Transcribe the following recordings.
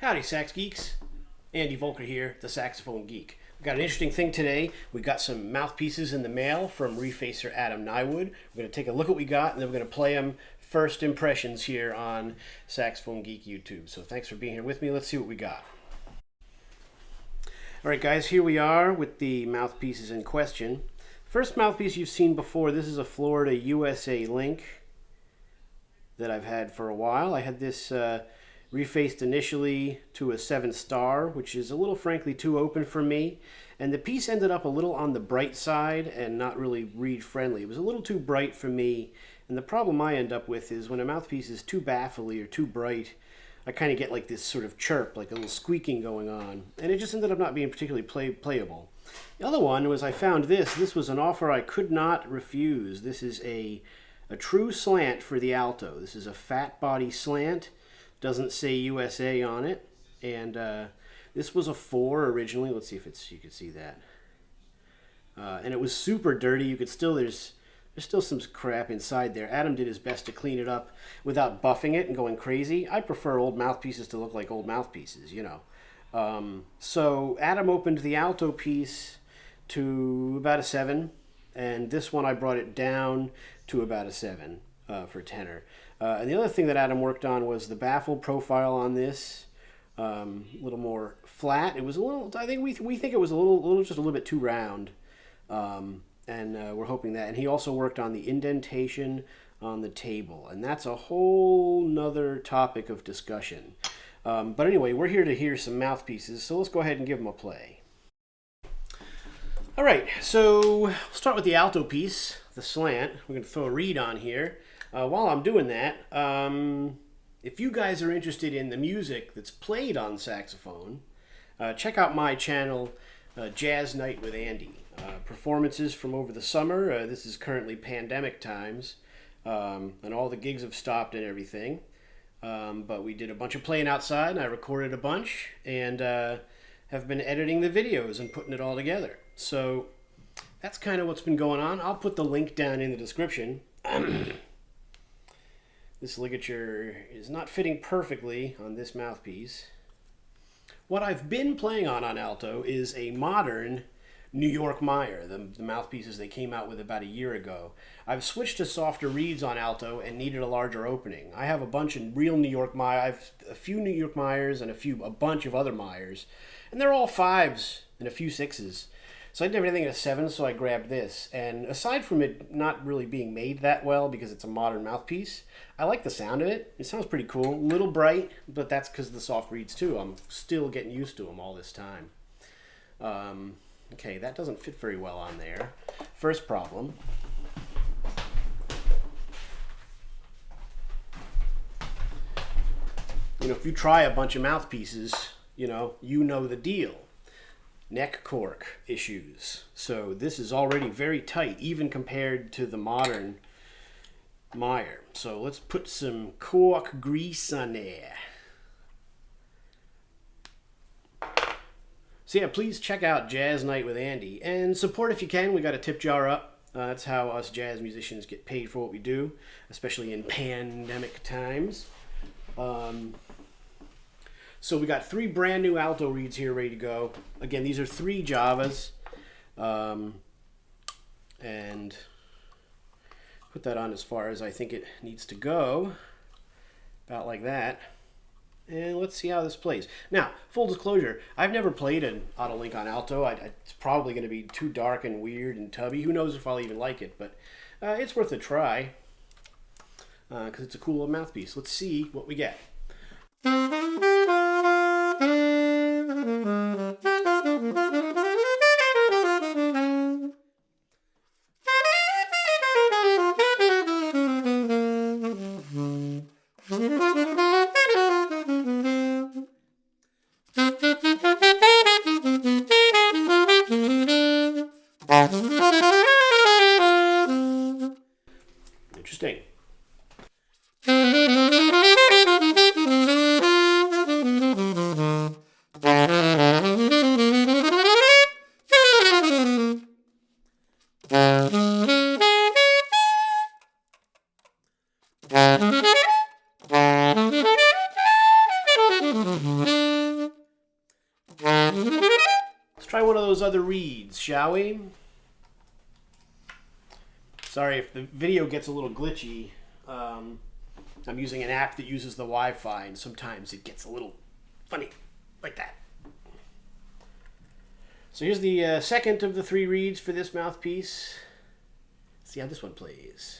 Howdy, Sax Geeks. Andy Volker here, the Saxophone Geek. We got an interesting thing today. We got some mouthpieces in the mail from Refacer Adam Nywood. We're going to take a look at what we got, and then we're going to play them first impressions here on Saxophone Geek YouTube. So thanks for being here with me. Let's see what we got. Alright guys, here we are with the mouthpieces in question. First mouthpiece you've seen before. This is a Florida USA link that I've had for a while. I had this refaced initially to a 7-star, which is a little frankly too open for me, and the piece ended up a little on the bright side and not really reed friendly. It was a little too bright for me, and the problem I end up with is when a mouthpiece is too baffly or too bright, I kind of get like this sort of chirp, like a little squeaking going on, and it just ended up not being particularly playable. The other one was I found this. This was an offer I could not refuse. This is a true slant for the alto. This is a fat body slant. Doesn't say USA on it, and this was a 4 originally. Let's see if you could see that. And it was super dirty. You could still there's still some crap inside there. Adam did his best to clean it up without buffing it and going crazy. I prefer old mouthpieces to look like old mouthpieces, you know. So Adam opened the alto piece to about a 7, and this one I brought it down to about a 7 for tenor. And the other thing that Adam worked on was the baffle profile on this, a little more flat. It was a little. I think we think it was just a little bit too round, and we're hoping that. And he also worked on the indentation on the table, and that's a whole nother topic of discussion. But anyway, we're here to hear some mouthpieces, so let's go ahead and give them a play. All right, so we'll start with the alto piece, the slant. We're going to throw a reed on here. While I'm doing that, if you guys are interested in the music that's played on saxophone, check out my channel, Jazz Night with Andy. Performances from over the summer. This is currently pandemic times, and all the gigs have stopped and everything. But we did a bunch of playing outside, and I recorded a bunch, and have been editing the videos and putting it all together. So that's kind of what's been going on. I'll put the link down in the description. This ligature is not fitting perfectly on this mouthpiece. What I've been playing on alto is a modern New York Meyer, the mouthpieces they came out with about a year ago. I've switched to softer reeds on alto and needed a larger opening. I have a bunch of real New York Meyer. I've a few New York Meyers and a bunch of other Meyers, and they're all 5s and a few 6s. So I did everything at a 7, so I grabbed this. And aside from it not really being made that well because it's a modern mouthpiece, I like the sound of it. It sounds pretty cool. A little bright, but that's because of the soft reeds too. I'm still getting used to them all this time. Okay, that doesn't fit very well on there. First problem. You know, if you try a bunch of mouthpieces, you know the deal. Neck cork issues. So this is already very tight, even compared to the modern Meyer. So let's put some cork grease on there. So yeah, please check out Jazz Night with Andy and support if you can. We got a tip jar up. That's how us jazz musicians get paid for what we do, especially in pandemic times. So we got 3 brand new alto reeds here ready to go. Again, these are 3 Javas. And put that on as far as I think it needs to go. About like that. And let's see how this plays. Now, full disclosure, I've never played an Otto link on alto. It's probably going to be too dark and weird and tubby. Who knows if I'll even like it, but it's worth a try. Because it's a cool little mouthpiece. Let's see what we get. Interesting. those other reeds, shall we? Sorry if the video gets a little glitchy. I'm using an app that uses the Wi-Fi, and sometimes it gets a little funny, like that. So here's the second of the 3 reeds for this mouthpiece. Let's see how this one plays.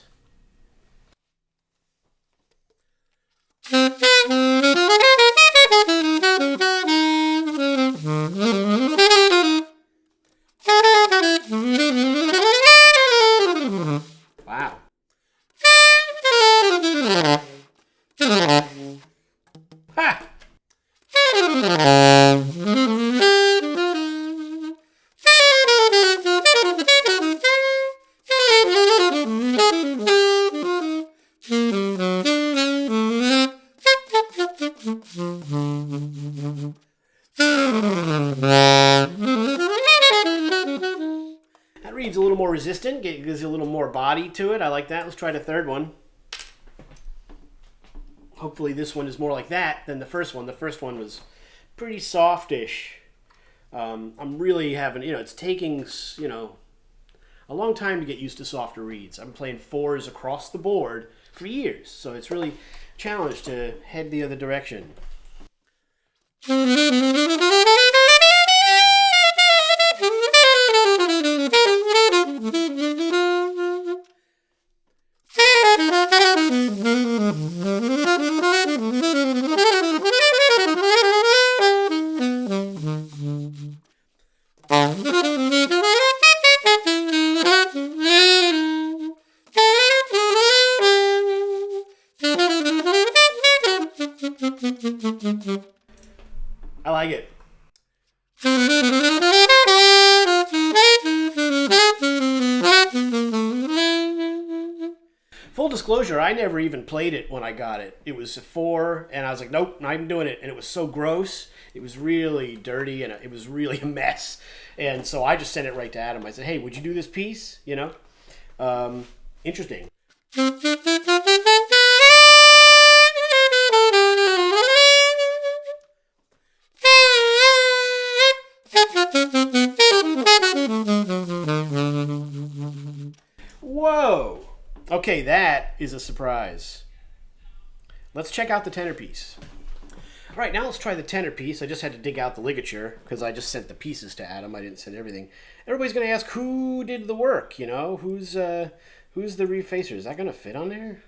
Wow. Ha! That reed's a little more resistant, gives you a little more body to it. I like that. Let's try the third one. Hopefully this one is more like that than the first one. The first one was pretty softish. I'm really having, it's taking, a long time to get used to softer reeds. I'm playing 4s across the board for years, so it's really a challenge to head the other direction. I like it. Full disclosure, I never even played it when I got it. It was a 4, and I was like, nope, not even doing it. And it was so gross. It was really dirty, and it was really a mess. And so I just sent it right to Adam. I said, hey, would you do this piece? Interesting. Whoa! Okay, that is a surprise. Let's check out the tenor piece. All right, now let's try the tenor piece. I just had to dig out the ligature because I just sent the pieces to Adam. I didn't send everything. Everybody's going to ask who did the work, Who's the refacer? Is that going to fit on there?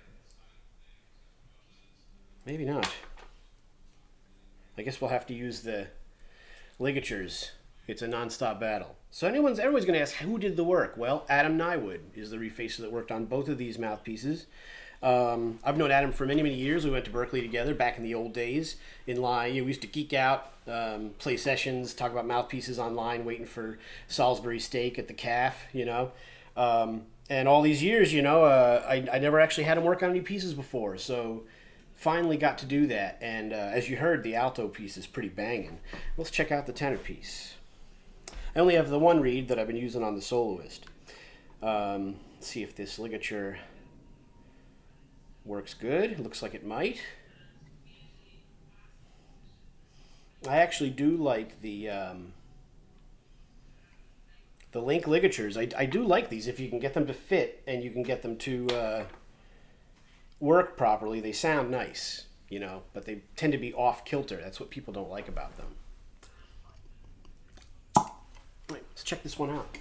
Maybe not. I guess we'll have to use the ligatures. It's a non-stop battle. So everyone's going to ask who did the work. Well, Adam Nywood is the refacer that worked on both of these mouthpieces. I've known Adam for many, many years. We went to Berkeley together back in the old days. We used to geek out, play sessions, talk about mouthpieces online, waiting for Salisbury steak at the calf, And all these years, I never actually had him work on any pieces before. So finally got to do that. And as you heard, the alto piece is pretty banging. Let's check out the tenor piece. I only have the one reed that I've been using on the soloist. Let's see if this ligature works good. It looks like it might. I actually do like the link ligatures. I do like these if you can get them to fit and you can get them to work properly. They sound nice, but they tend to be off kilter. That's what people don't like about them. All right, let's check this one out.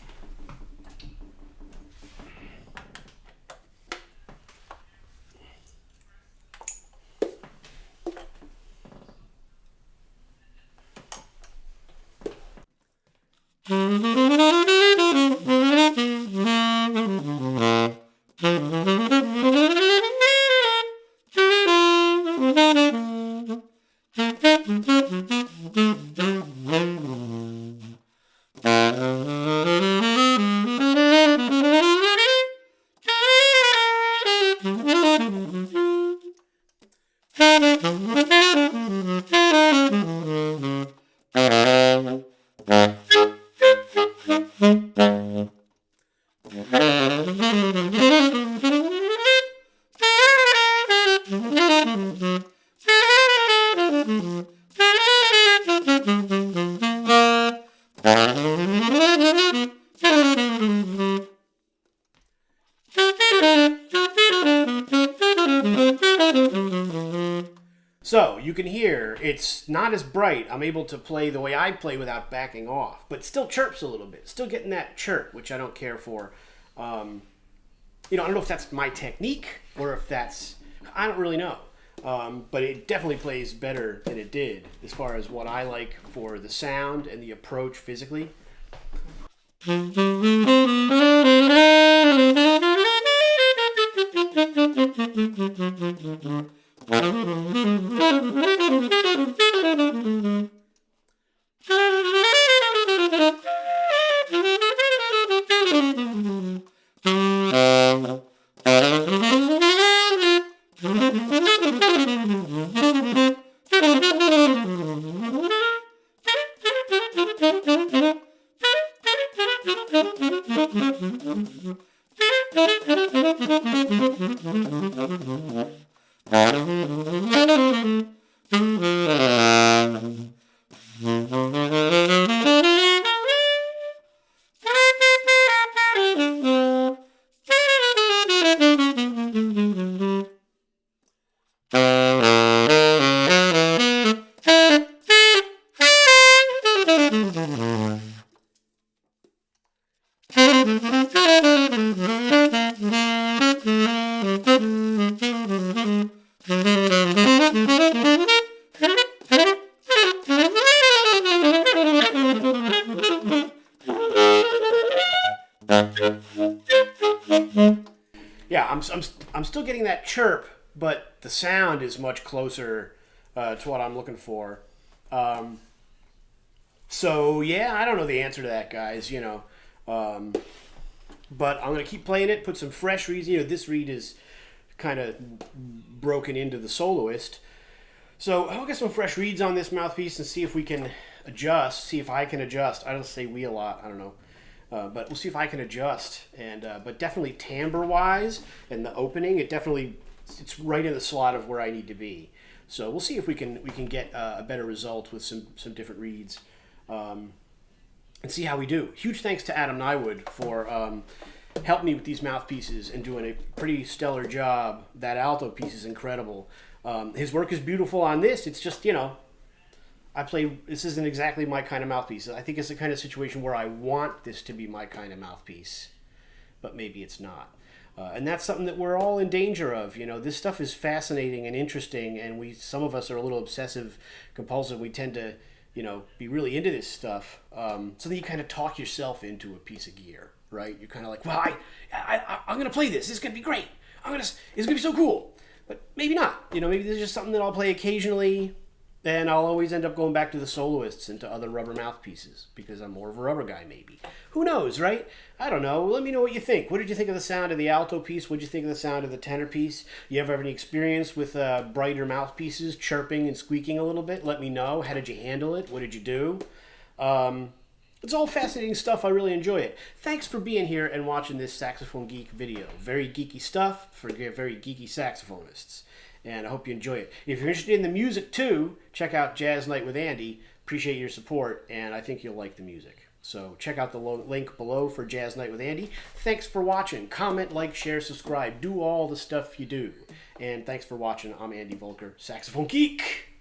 So you can hear it's not as bright. I'm able to play the way I play without backing off, but still chirps a little bit. Still getting that chirp, which I don't care for. I don't know if that's my technique or if that's, I don't really know. But it definitely plays better than it did as far as what I like for the sound and the approach physically. Yeah, I'm still getting that chirp, but the sound is much closer to what I'm looking for. So yeah, I don't know the answer to that, guys. But I'm gonna keep playing it. Put some fresh reeds. This reed is kind of broken into the soloist. So I'll get some fresh reeds on this mouthpiece and see if we can adjust. See if I can adjust. I don't say we a lot. I don't know. But we'll see if I can adjust, but definitely timbre-wise and the opening, it's right in the slot of where I need to be. So we'll see if we can get a better result with some different reeds, and see how we do. Huge thanks to Adam Nywood for helping me with these mouthpieces and doing a pretty stellar job. That alto piece is incredible. His work is beautiful on this. It's just this isn't exactly my kind of mouthpiece. I think it's the kind of situation where I want this to be my kind of mouthpiece, but maybe it's not. And that's something that we're all in danger of. This stuff is fascinating and interesting, and some of us are a little obsessive compulsive. We tend to, be really into this stuff. So then you kind of talk yourself into a piece of gear, right? You're kind of like, well, I'm going to play this. This is going to be great. It's going to be so cool. But maybe not. Maybe this is just something that I'll play occasionally. Then I'll always end up going back to the soloists and to other rubber mouthpieces because I'm more of a rubber guy, maybe. Who knows, right? I don't know. Let me know what you think. What did you think of the sound of the alto piece? What did you think of the sound of the tenor piece? You ever have any experience with brighter mouthpieces chirping and squeaking a little bit? Let me know. How did you handle it? What did you do? It's all fascinating stuff. I really enjoy it. Thanks for being here and watching this Saxophone Geek video. Very geeky stuff for very geeky saxophonists. And I hope you enjoy it. If you're interested in the music too, check out Jazz Night with Andy. Appreciate your support, and I think you'll like the music. So check out the link below for Jazz Night with Andy. Thanks for watching. Comment, like, share, subscribe. Do all the stuff you do. And thanks for watching. I'm Andy Volker, Saxophone Geek.